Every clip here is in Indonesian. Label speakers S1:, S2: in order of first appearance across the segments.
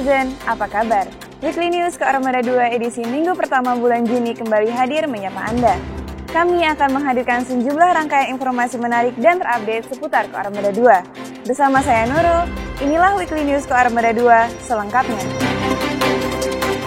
S1: netizen, apa kabar? Weekly News Koarmada 2 edisi minggu pertama bulan Juni kembali hadir menyapa Anda. Kami akan menghadirkan sejumlah rangkaian informasi menarik dan terupdate seputar Koarmada 2. Bersama saya Nurul, inilah Weekly News Koarmada 2 selengkapnya.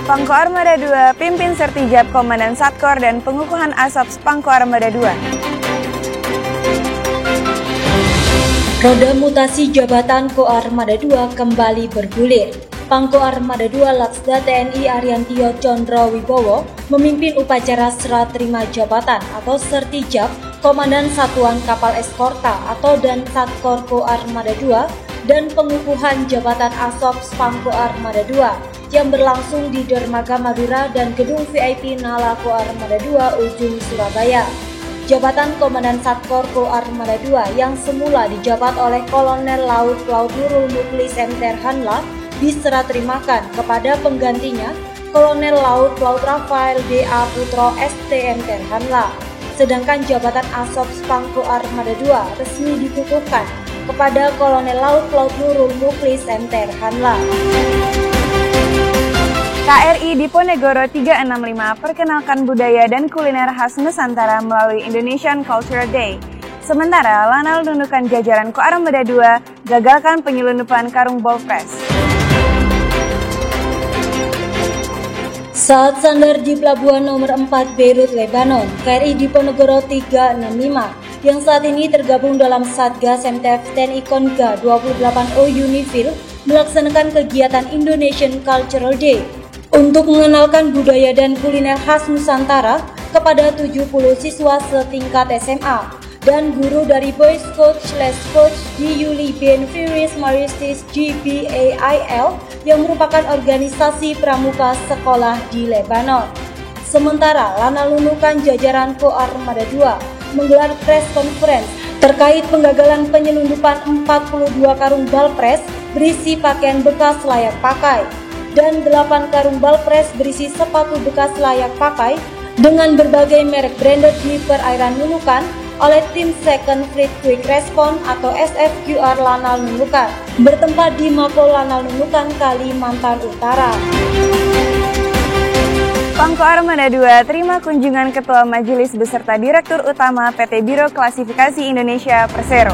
S1: Pangkoarmada 2 pimpin Sertijab Komandan Satkor dan pengukuhan Asops Pangkoarmada 2.
S2: Roda mutasi jabatan Koarmada 2 kembali bergulir. Pangkoarmada 2 Laksda TNI Ariantio Condro Wibowo memimpin upacara serah terima jabatan atau Sertijab Komandan Satuan Kapal Eskorta atau dan Satkor Koarmada 2 dan pengukuhan jabatan Asops Pangkoarmada 2 yang berlangsung di Dermaga Madura dan Gedung VIP Nala Koarmada 2 Ujung Surabaya. Jabatan Komandan Satkor Koarmada 2 yang semula dijabat oleh Kolonel Laut Nurul Muklis M. Terhanla diserah terimakan kepada penggantinya Kolonel Laut Rafael D.A. Putro S.T.M. Terhanla. Sedangkan jabatan Asops Pangkoarmada 2 resmi dikukuhkan kepada Kolonel Laut Nurul Muklis M. Terhanla.
S1: KRI Diponegoro 365 perkenalkan budaya dan kuliner khas Nusantara melalui Indonesian Cultural Day. Sementara Lanal nunukan jajaran Koarmada 2 gagalkan penyelundupan karung Ballpress.
S2: Saat sandar di pelabuhan nomor 4 Beirut, Lebanon, KRI Diponegoro 365 yang saat ini tergabung dalam Satgas MTF TNI Konga 28O Unifil melaksanakan kegiatan Indonesian Cultural Day untuk mengenalkan budaya dan kuliner khas Nusantara kepada 70 siswa setingkat SMA dan guru dari Boys Coach/Coach di Yuli Ben Firis Maristis GBAIL yang merupakan organisasi pramuka sekolah di Lebanon. Sementara Lanal nunukan jajaran Koarmada 2 menggelar press conference terkait penggagalan penyelundupan 42 karung Ballpress berisi pakaian bekas layak pakai dan 8 karung Ballpress berisi sepatu bekas layak pakai dengan berbagai merek branded di perairan Nunukan oleh tim Second Fleet Quick Response atau SFQR Lanal Nunukan bertempat di Mako Lanal Nunukan, Kalimantan Utara.
S1: Pangkoarmada 2 terima kunjungan Ketua Majelis beserta Direktur Utama PT Biro Klasifikasi Indonesia Persero.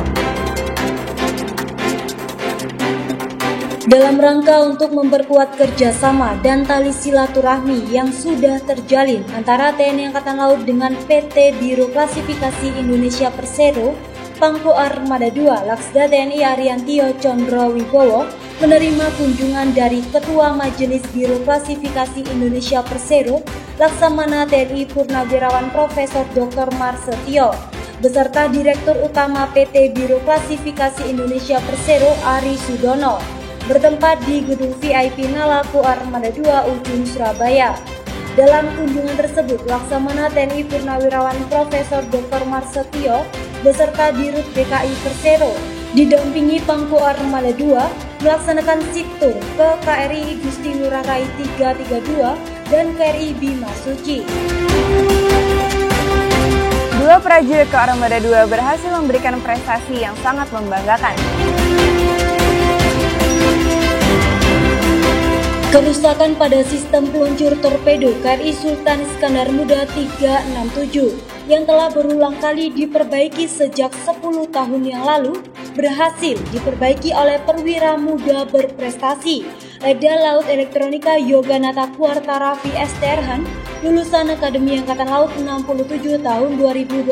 S2: Dalam rangka untuk memperkuat kerjasama dan tali silaturahmi yang sudah terjalin antara TNI Angkatan Laut dengan PT Biro Klasifikasi Indonesia Persero, Pangkoarmada 2 Laksda TNI Ariantio Condro Wibowo menerima kunjungan dari Ketua Majelis Biro Klasifikasi Indonesia Persero, Laksamana TNI Purnawirawan Profesor Dr. Marsetio, beserta Direktur Utama PT Biro Klasifikasi Indonesia Persero Ari Sudono, bertempat di Gedung VIP Nala Koarmada 2 Ujung Surabaya. Dalam kunjungan tersebut, Laksamana TNI Purnawirawan Profesor Dr. Marsetio beserta Dirut DKI Persero didampingi Pangkoarmada 2 melaksanakan situr ke KRI Gusti Ngurah Rai 332 dan KRI Bima Suci.
S1: Dua prajurit Koarmada 2 berhasil memberikan prestasi yang sangat membanggakan.
S2: Kerusakan pada sistem peluncur torpedo KRI Sultan Iskandar Muda 367 yang telah berulang kali diperbaiki sejak 10 tahun yang lalu berhasil diperbaiki oleh perwira muda berprestasi Leda Laut Elektronika Yoganata Kuartara VS Terhan lulusan Akademi Angkatan Laut 67 tahun 2022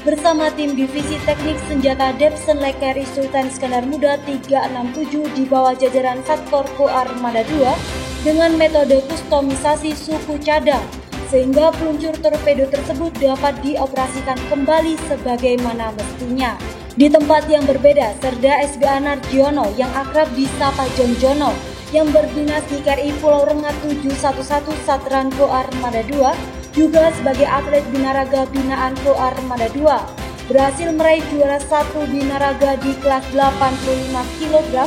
S2: bersama tim Divisi Teknik Senjata Depsen KRI Sultan Iskandar Muda 367 di bawah jajaran Satkor Koarmada 2 dengan metode kustomisasi suku cadang sehingga peluncur torpedo tersebut dapat dioperasikan kembali sebagaimana mestinya. Di tempat yang berbeda, Serda SBA Narjiono yang akrab disapa Jonjono yang berdinas di KRI Pulau Rengat 711 Satran Koarmada 2 juga sebagai atlet binaraga binaan Koarmada 2 berhasil meraih juara 1 binaraga di kelas 85 kg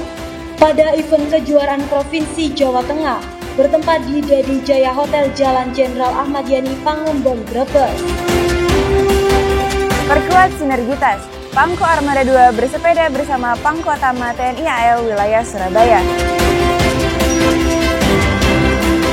S2: pada event kejuaraan Provinsi Jawa Tengah bertempat di Dedi Jaya Hotel Jalan Jenderal Ahmad Yani Pangembang Brebes.
S1: Perkuat sinergitas, Pangkoarmada 2 bersepeda bersama Pangkotama TNI AL wilayah Surabaya.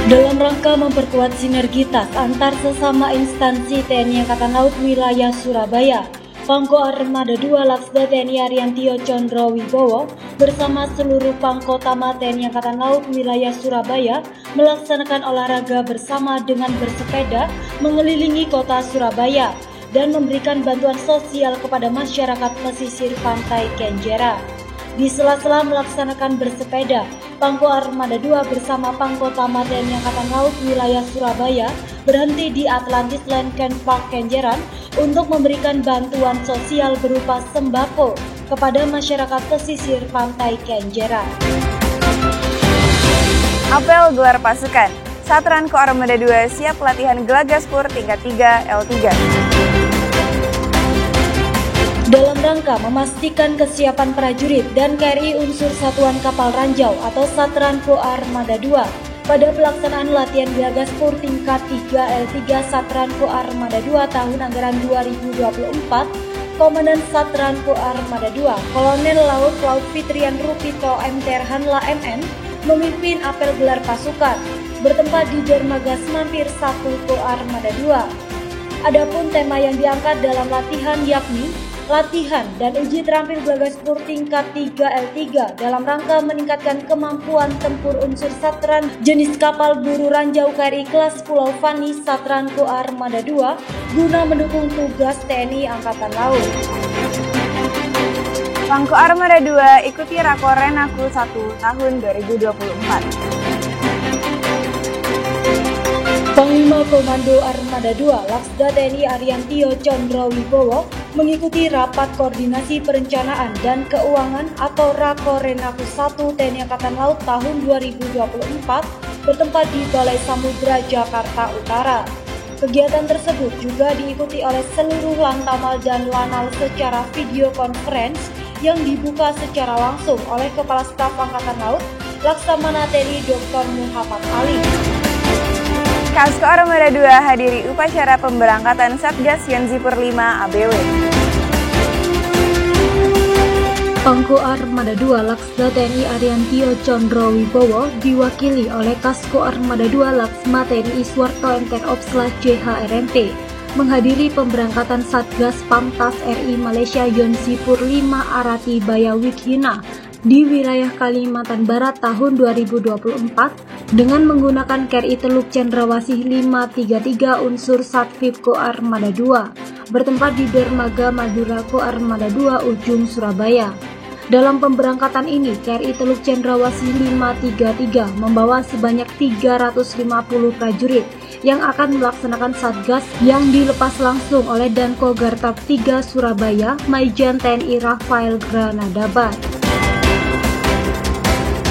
S2: Dalam rangka memperkuat sinergitas antar sesama instansi TNI Angkatan Laut wilayah Surabaya, Pangko Armada 2 Laksda TNI Ariantio Condro Wibowo bersama seluruh Pangkotama TNI Angkatan Laut wilayah Surabaya melaksanakan olahraga bersama dengan bersepeda mengelilingi kota Surabaya dan memberikan bantuan sosial kepada masyarakat pesisir pantai Kenjeran. Di sela-sela melaksanakan bersepeda, Pangko Armada 2 bersama Pangkotama TNI Angkatan Laut wilayah Surabaya berhenti di Atlantis Land Camp Park Kenjeran untuk memberikan bantuan sosial berupa sembako kepada masyarakat pesisir pantai Kenjeran.
S1: Apel gelar pasukan, Satranko Armada 2 siap pelatihan Gelagaspur tingkat 3 L3.
S2: Dalam rangka memastikan kesiapan prajurit dan KRI unsur Satuan Kapal Ranjau atau Satranko Armada 2 pada pelaksanaan latihan Gelagaspur tingkat 3 L3 Satranko Armada 2 tahun anggaran 2024, Komandan Satranko Armada 2 Kolonel Laut Fitrian Rupito M. Terhanla MN memimpin apel gelar pasukan bertempat di Dermaga Semampir 1 Ko Armada 2. Adapun tema yang diangkat dalam latihan yakni latihan dan uji terampil Gelagaspur tingkat 3 L3 dalam rangka meningkatkan kemampuan tempur unsur Satran jenis kapal buru ranjau KRI kelas Pulau Fani Satranko Armada 2 guna mendukung tugas TNI Angkatan Laut.
S1: Pangko Armada 2 ikuti Rakor Renaku 1 tahun 2024.
S2: Panglima Komando Armada 2 Laksda TNI Ariantio Condro Wibowo mengikuti rapat koordinasi perencanaan dan keuangan atau Rakor Renaku 1 TNI Angkatan Laut tahun 2024 bertempat di Balai Samudra Jakarta Utara. Kegiatan tersebut juga diikuti oleh seluruh Lantamal dan Lanal secara video conference yang dibuka secara langsung oleh Kepala Staf Angkatan Laut Laksamana TNI Dr. Muhammad Ali.
S1: Kasko Armada 2 hadiri upacara pemberangkatan Satgas Yanzipur 5 ABW.
S2: Pangko Armada 2 Laksda TNI Ariantio Condro Wibowo diwakili oleh Kasko Armada 2 Laksma TNI Iswarto MTR Opsla JHRMP menghadiri pemberangkatan Satgas Pamtas RI Malaysia Yanzipur 5 Arati Bayawikhina di wilayah Kalimantan Barat tahun 2024 dengan menggunakan KRI Teluk Cendrawasih 533 unsur Satvip Ko Armada 2 bertempat di Dermaga Madura Ko Armada 2 Ujung Surabaya. Dalam pemberangkatan ini, KRI Teluk Cendrawasih 533 membawa sebanyak 350 prajurit yang akan melaksanakan Satgas yang dilepas langsung oleh Danko Gartab 3 Surabaya, Maijen TNI Rafael Granadabat.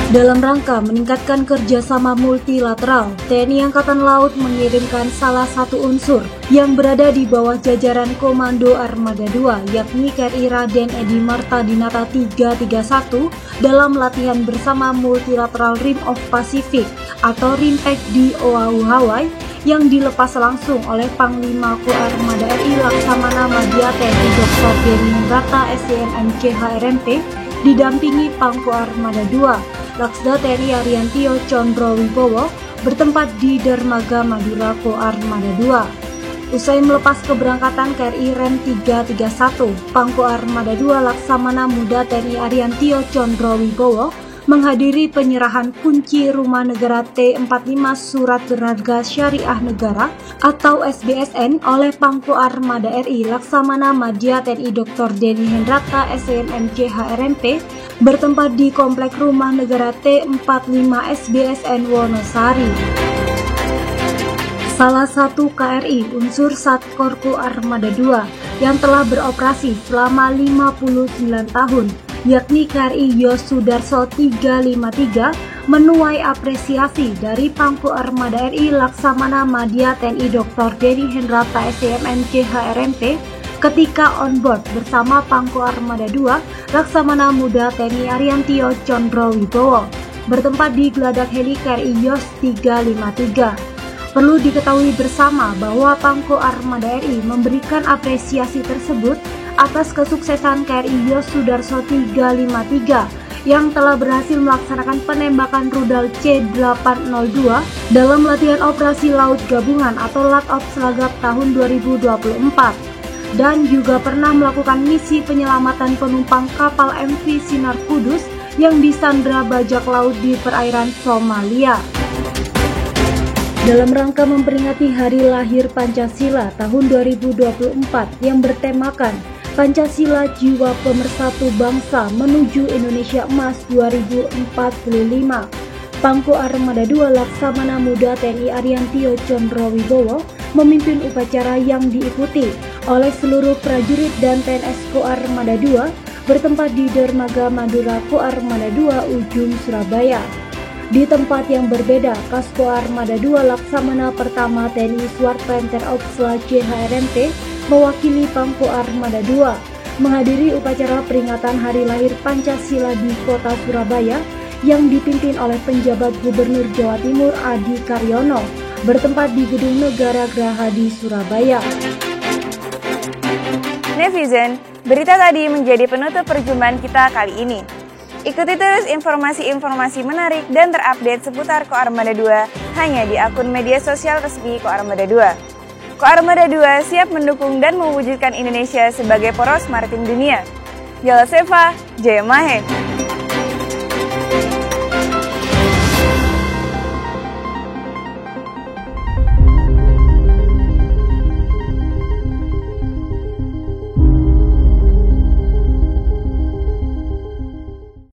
S2: Dalam rangka meningkatkan kerjasama multilateral, TNI Angkatan Laut mengirimkan salah satu unsur yang berada di bawah jajaran Komando Armada 2, yakni KRI Raden Edi Marta Dinata 331 dalam latihan bersama multilateral Rim of Pacific atau RIMPAC di Oahu, Hawaii yang dilepas langsung oleh Panglima Ko Armada RI Laksamana Madya TNI Dr. Denny Hendrata SCM CHRMP didampingi Pangko Armada 2 Laksda TNI Ariantio Condro Wibowo bertempat di Dermaga Madura Ko Armada 2. Usai melepas keberangkatan KRI Rem 331, Pangko Armada 2 Laksamana Muda TNI Ariantio Condro Wibowo menghadiri penyerahan kunci Rumah Negara T45 Surat Berharga Syariah Negara atau SBSN oleh Pangko Armada RI Laksamana Madya TNI Dr. Denny Hendrata SCM CHRMP bertempat di Komplek Rumah Negara T45 SBSN Wonosari. Salah satu KRI unsur Satkorku Armada 2 yang telah beroperasi selama 59 tahun, yakni KRI Yosudarso 353, menuai apresiasi dari Pangko Armada RI Laksamana Madya TNI Dr. Denny Hendrata SCM CHRMP ketika on board bersama Pangko Armada 2 Laksamana Muda TNI Ariantio Condro Wibowo bertempat di Geladak Heli KRI Yos 353. Perlu diketahui bersama bahwa Pangko Armada RI memberikan apresiasi tersebut atas kesuksesan KRI Yosudarso 353 yang telah berhasil melaksanakan penembakan rudal C-802 dalam latihan operasi laut gabungan atau LATOP Selagap tahun 2024 dan juga pernah melakukan misi penyelamatan penumpang kapal MV Sinar Kudus yang disandra bajak laut di perairan Somalia. Dalam rangka memperingati Hari Lahir Pancasila tahun 2024 yang bertemakan Pancasila Jiwa Pemersatu Bangsa menuju Indonesia Emas 2045, Pangko Armada II Laksamana Muda TNI Ariantio Condrowibowo memimpin upacara yang diikuti oleh seluruh prajurit dan PNS Koarmada II bertempat di Dermaga Madura Koarmada II Ujung Surabaya. Di tempat yang berbeda, Kasko Armada II Laksamana Pertama TNI Swartpenter Opsla CHRMT mewakili Pangko Armada II menghadiri upacara peringatan Hari Lahir Pancasila di Kota Surabaya yang dipimpin oleh penjabat Gubernur Jawa Timur Adi Karyono bertempat di Gedung Negara Graha di Surabaya.
S1: Netizen, berita tadi menjadi penutup perjumpaan kita kali ini. Ikuti terus informasi-informasi menarik dan terupdate seputar Koarmada II hanya di akun media sosial resmi Koarmada II. Koarmada II siap mendukung dan mewujudkan Indonesia sebagai poros maritim dunia. Jala Seva, Jaya Mahe.